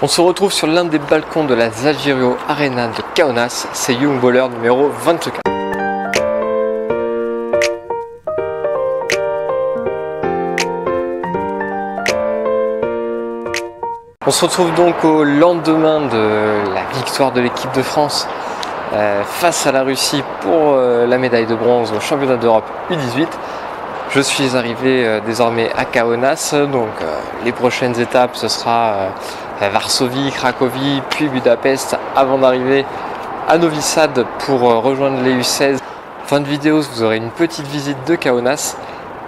On se retrouve sur l'un des balcons de la Zagirio Arena de Kaunas, c'est Young Baller numéro 24. On se retrouve donc au lendemain de la victoire de l'équipe de France face à la Russie pour la médaille de bronze au championnat d'Europe U18. Je suis arrivé désormais à Kaunas, donc les prochaines étapes ce sera Varsovie, Cracovie, puis Budapest avant d'arriver à Novi Sad pour rejoindre les U16. Fin de vidéo, vous aurez une petite visite de Kaunas,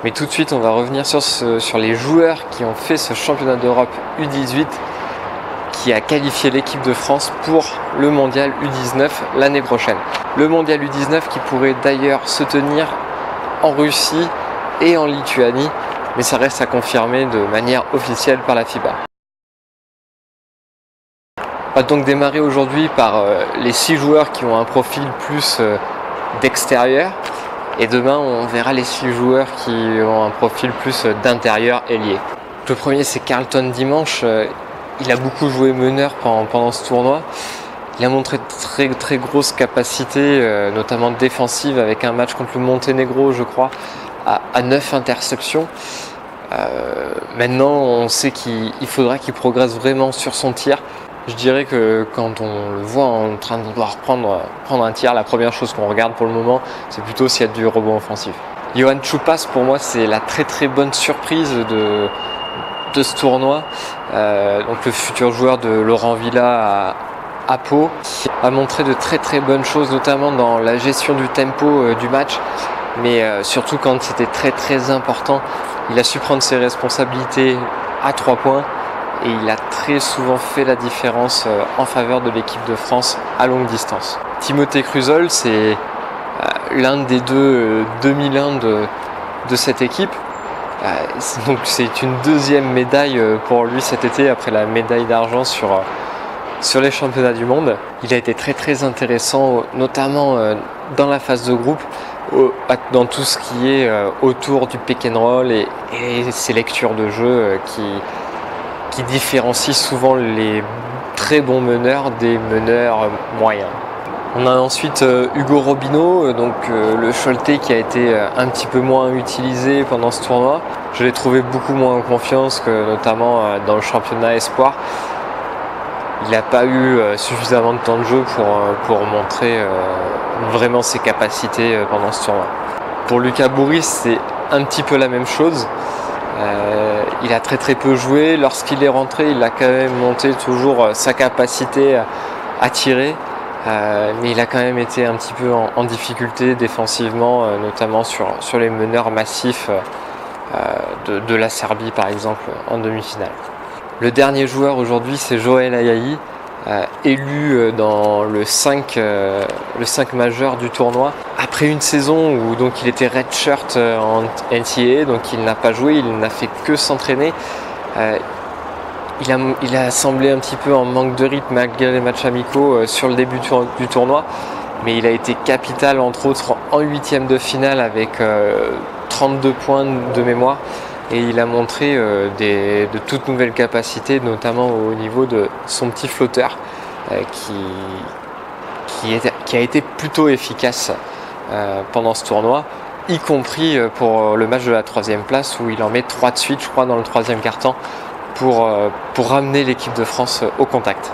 mais tout de suite on va revenir sur les joueurs qui ont fait ce championnat d'Europe U18 qui a qualifié l'équipe de France pour le mondial U19 l'année prochaine. Le mondial U19 qui pourrait d'ailleurs se tenir en Russie et en Lituanie, mais ça reste à confirmer de manière officielle par la FIBA. On va donc démarrer aujourd'hui par les 6 joueurs qui ont un profil plus d'extérieur, et demain on verra les 6 joueurs qui ont un profil plus d'intérieur ailier. Le premier c'est Carlton Dimanche, il a beaucoup joué meneur pendant ce tournoi. Il a montré de très grosses capacités, notamment défensives, avec un match contre le Monténégro je crois, à 9 interceptions. Maintenant on sait qu'il faudra qu'il progresse vraiment sur son tir. Je dirais que quand on le voit en train de devoir prendre un tir, la première chose qu'on regarde pour le moment, c'est plutôt s'il y a du rebond offensif. Johan Choupas, pour moi, c'est la très bonne surprise de ce tournoi. Donc le futur joueur de Laurent Villa à Pau, qui a montré de très bonnes choses, notamment dans la gestion du tempo du match, mais surtout quand c'était très important, il a su prendre ses responsabilités à 3 points. Et il a très souvent fait la différence en faveur de l'équipe de France à longue distance. Timothée Cruzol, c'est l'un des deux 2001 de cette équipe. Donc c'est une deuxième médaille pour lui cet été après la médaille d'argent sur les championnats du monde. Il a été très intéressant, notamment dans la phase de groupe, dans tout ce qui est autour du pick and roll et ses lectures de jeu qui différencie souvent les très bons meneurs des meneurs moyens. On a ensuite Hugo Robinho, donc le Choletais qui a été un petit peu moins utilisé pendant ce tournoi. Je l'ai trouvé beaucoup moins en confiance que notamment dans le championnat Espoir. Il n'a pas eu suffisamment de temps de jeu pour montrer vraiment ses capacités pendant ce tournoi. Pour Lucas Bourris, c'est un petit peu la même chose. Il a très peu joué. Lorsqu'il est rentré, il a quand même monté toujours sa capacité à tirer, mais il a quand même été un petit peu en difficulté défensivement, notamment sur les meneurs massifs de la Serbie par exemple en demi-finale. Le dernier joueur aujourd'hui c'est Joël Ayayi, élu dans le 5 majeur du tournoi après une saison où donc il était redshirt en NCAA, donc il n'a pas joué, il n'a fait que s'entraîner. Il a semblé un petit peu en manque de rythme malgré les matchs amicaux sur le début du tournoi, mais il a été capital entre autres en 8e de finale avec 32 points de mémoire. Et il a montré de toutes nouvelles capacités, notamment au niveau de son petit flotteur, qui a été plutôt efficace pendant ce tournoi, y compris pour le match de la 3e place, où il en met 3 de suite, je crois, dans le 3e quart-temps, pour ramener l'équipe de France au contact.